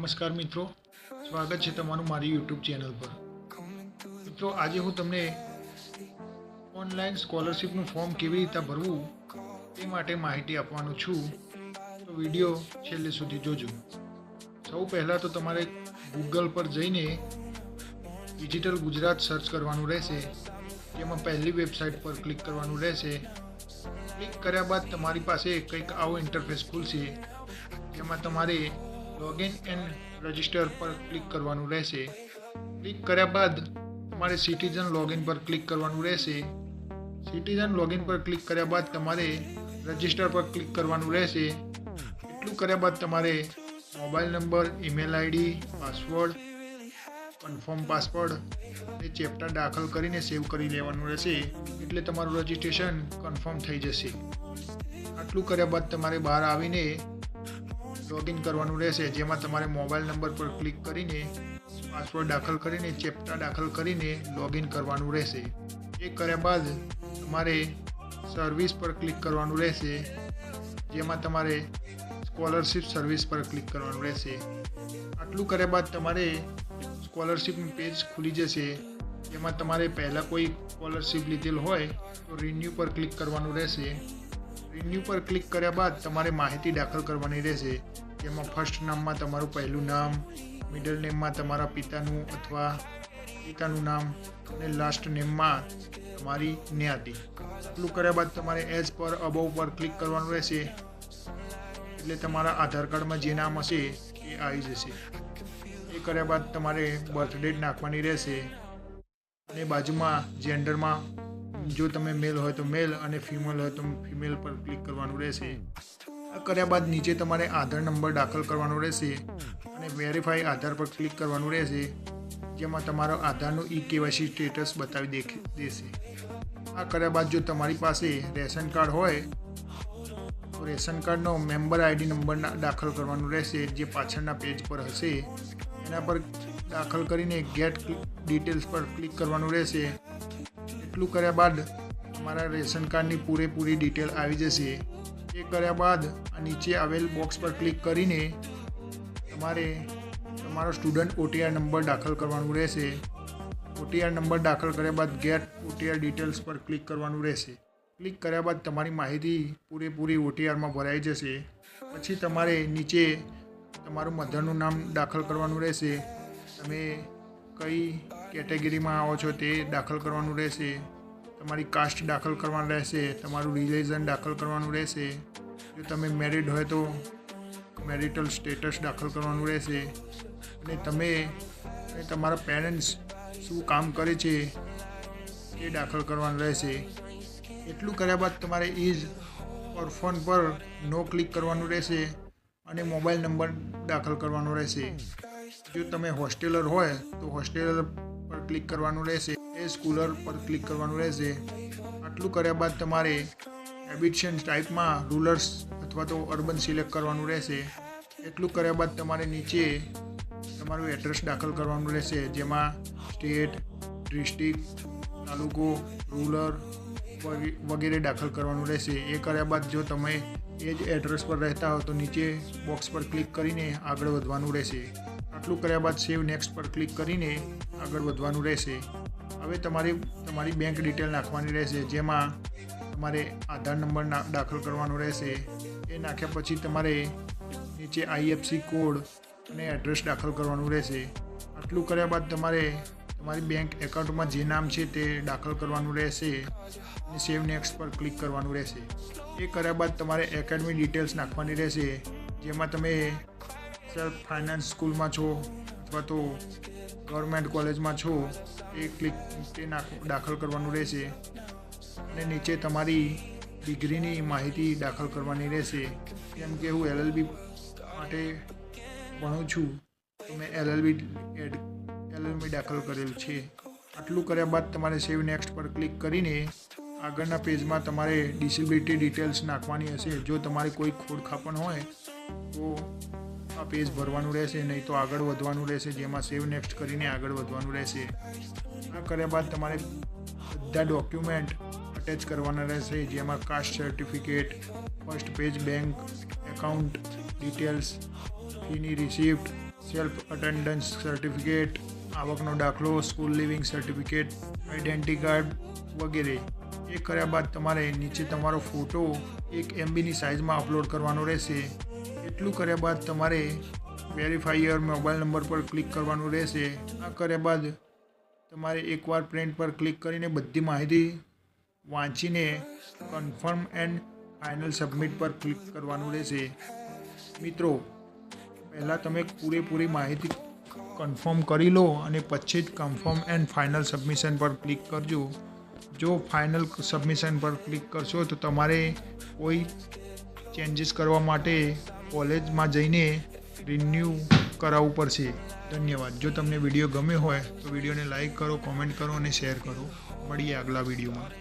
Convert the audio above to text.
નમસ્કાર મિત્રો, સ્વાગત છે તમારું મારી યુટ્યુબ ચેનલ પર। મિત્રો, આજે હું તમને ઓનલાઈન સ્કોલરશિપનું ફોર્મ કેવી રીતે ભરવું તે માટે માહિતી આપવાનો છું, તો વિડીયો છેલ્લે સુધી જોજો। સૌ પહેલાં તો તમારે ગૂગલ પર જઈને ડિજિટલ ગુજરાત સર્ચ કરવાનું રહેશે, જેમાં પહેલી વેબસાઇટ પર ક્લિક કરવાનું રહેશે। ક્લિક કર્યા બાદ તમારી પાસે કંઈક આવો ઇન્ટરફેસ ખુલશે, જેમાં તમારે लॉगिन एंड रजिस्टर पर क्लिक करवानुं रहेशे। क्लिक कर्या बाद तमारे सिटीजन लॉगिन पर क्लिक करवानुं रहेशे। सिटीजन लॉगिन पर क्लिक कर्या बाद तमारे रजिस्टर पर क्लिक करवानुं रहेशे। एटलुं कर्या बाद तमारे mobile number, email ID, password, confirm password ए चेप्टर दाखल करीने सेव करी लेवानुं रहेशे, एटले तमारुं रजिस्ट्रेशन कन्फर्म थई जशे। आटलुं कर्या बाद तमारे बहार आवीने लॉगिन करवानुं रहेशे, जेमां तमारे मोबाइल नंबर पर क्लिक करीने पासवर्ड दाखल करीने चेप्टा दाखल करीने लॉगिन करवानुं रहेशे। ए कर्या बाद तमारे सर्विस पर क्लिक करवानुं रहेशे, जेमां तमारे स्कॉलरशिप सर्विस पर क्लिक करवानुं रहेशे। आटलुं कर्या बाद तमारे स्कॉलरशिपनुं पेज खुली जशे, जेमां तमारे पहला कोई स्कॉलरशिप लीधेल होय तो रिन्यू पर क्लिक करवानुं रहेशे। रिन्यू पर क्लिक कर्या बाद तमारे माहिती दाखल करवानी रहेशे, जेमां फर्स्ट नाम में तमारुं पहलुं नाम, मिडल नेम में तमारा पितानुं अथवा पितानुं नाम अने लास्ट नेम में तमारी ज्ञाति। आटलुं कर्या बाद तमारे एज पर अबव पर क्लिक करवानुं रहेशे, एटले तमारा आधार कार्ड में जे नाम हशे ए आई जशे। ए कर्या बाद तमारे बर्थडेट नाखवानी रहेशे अने बाजुमां जेंडर में जो तमे मेल हो तो मेल और फीमेल हो तो फीमेल पर क्लिक करवानुं रहेशे। आ कर्या बाद नीचे तमारे आधार नंबर दाखल करवानो रहेशे और वेरीफाई आधार पर क्लिक करवानुं रहेशे, जेमां तमारो आधारनुं ई-केवायसी स्टेटस बतावी देशे। आ कर्या बाद जो तमारी पासे रेशन कार्ड होय तो रेशन कार्डनो मेम्बर आईडी नंबर दाखल करवानुं रहेशे, जे पाछळना पेज पर हशे एना पर दाखल करीने गेट डिटेल्स पर क्लिक करवानुं रहेशे। एटलुं कर्या बाद तमारा रेशन कार्डनी पूरेपूरी डिटेल आवी जशे। ए कर्या बाद आ नीचे आवेल बॉक्स पर क्लिक करीने तमारे तमारो स्टूडंट ओटीआर नंबर दाखल करवानुं रहेशे। ओटीआर नंबर दाखल कर्या बाद गेट ओटीआर डिटेल्स पर क्लिक करवानुं रहेशे। क्लिक कर्या बाद तमारी माहिती पूरेपूरी ओटीआर में भराई जशे। पछी तमारे नीचे तमारुं मधरनुं नाम दाखल करवानुं रहेशे, तमे कई केटेगरी में आवो छो ते दाखल करवानुं रहेशे। तमारी कास्ट दाखल करवानुं रहेशे, तमारुं रिलीजन दाखल करवानुं रहेशे। जो तमे मेरिड होय तो मेरिटल स्टेटस दाखल करवानुं रहेशे अने तमे अने तमारा पेरेंट्स शुं काम करे छे ए दाखल करवानुं रहेशे। एटलुं कर्या बाद तमारे इज ऑर्फन पर नो क्लिक करवानुं रहेशे अने मोबाइल नंबर दाखल करवानो रहेशे। जो तमे होस्टेलर होय तो होस्टेलर पर क्लिक करवानुं रहेशे, ए स्कूलर पर क्लिक करवानुं रहेशे। आटलुं कर्या बाद तमारे हेबिटेशन टाइप में रूरल्स अथवा तो अर्बन सिलेक्ट करवानुं रहेशे। एटलुं कर्या बाद तमारे नीचे तमारुं एड्रेस दाखल करवानुं रहेशे, जेमां स्टेट, डिस्ट्रिक्ट, तालुको, रूरल वगैरह दाखल करवानुं रहेशे। ए कर्या बाद जो तमे ए ज एड्रेस पर रहता हो तो नीचे बॉक्स पर क्लिक करीने आगळ वधवानुं रहेशे। आटलुं कर्या बाद सेव नेक्स्ट पर क्लिक करीने आगळ वधवानुं रहेशे। हवे तमारी बैंक डिटेल नाखवानी रहेशे, जेमां तमारे आधार नंबर दाखल करवानो रहेशे। ए नाख्या पछी तमारे नीचे IFSC कोड अने एड्रेस दाखल करवानुं रहेशे। आटलुं कर्या बाद तमारे तमारी बैंक एकाउंट में जे नाम छे ते दाखल करवानुं रहेशे अने सेव नेक्स्ट पर क्लिक करवानुं रहेशे। ए कर्या बाद तमारे एकेडमी डिटेल्स नाखवानी रहेशे, जेमां तमे सेल्फ फाइनांस स्कूल में छो अथवा तो गवर्नमेंट कॉलेज में छो ए क्लिक ते दाखल करवानुं रहेशे अने नीचे तमारी डिग्रीनी माहिती दाखल करवानी रहेशे। केम के हूँ LLB माटे भणुं छुं तो मैं LLB दाखल करेल छे। आटलुं कर्या बाद तमारे सेव नेक्स्ट पर क्लिक करीने आगळना पेज में तमारे डिसेबिलिटी डिटेल्स नाखवानी हशे। जो तमारी कोई खोडखापण होय तो आ पेज भरवानुं रहेशे, नहीं तो आगळ वधवानुं रहेशे, जेमां सेव नेक्स्ट करीने आगळ वधवानुं रहेशे। आ कर्या बाद तमारे बधा डॉक्यूमेंट अटेच करवाना रहेशे, जेमां caste certificate, first page bank account details, फीनी रिसिप्ट, સેલ્ફ અટેન્ડન્સ સર્ટિફિકેટ, આવકનો દાખલો, school leaving certificate, identity card વગેરે. એ કર્યા બાદ તમારે નીચે તમારો ફોટો 1 MBની સાઇઝમાં અપલોડ કરવાનો રહેશે. એટલું કર્યા બાદ તમારે વેરીફાઈ યોર મોબાઈલ નંબર પર ક્લિક કરવાનું રહેશે. આ કર્યા બાદ તમારે એકવાર પ્રિન્ટ પર ક્લિક કરીને બધી માહિતી વાંચીને કન્ફર્મ એન્ડ ફાઇનલ સબમિટ પર ક્લિક કરવાનું રહેશે. મિત્રો, પહેલાં તમે પૂરેપૂરી માહિતી કન્ફર્મ કરી લો અને પછી જ કન્ફર્મ એન્ડ ફાઇનલ સબમિશન પર ક્લિક કરજો. જો ફાઇનલ સબમિશન પર ક્લિક કરશો તો તમારે કોઈ ચેન્જીસ કરવા માટે કોલેજમાં જઈને રિન્યૂ કરાવવું પડશે. ધન્યવાદ. જો તમને વિડીયો ગમ્યો હોય તો વિડીયોને લાઈક કરો, કોમેન્ટ કરો અને શેર કરો. મળીએ આગલા વિડીયોમાં.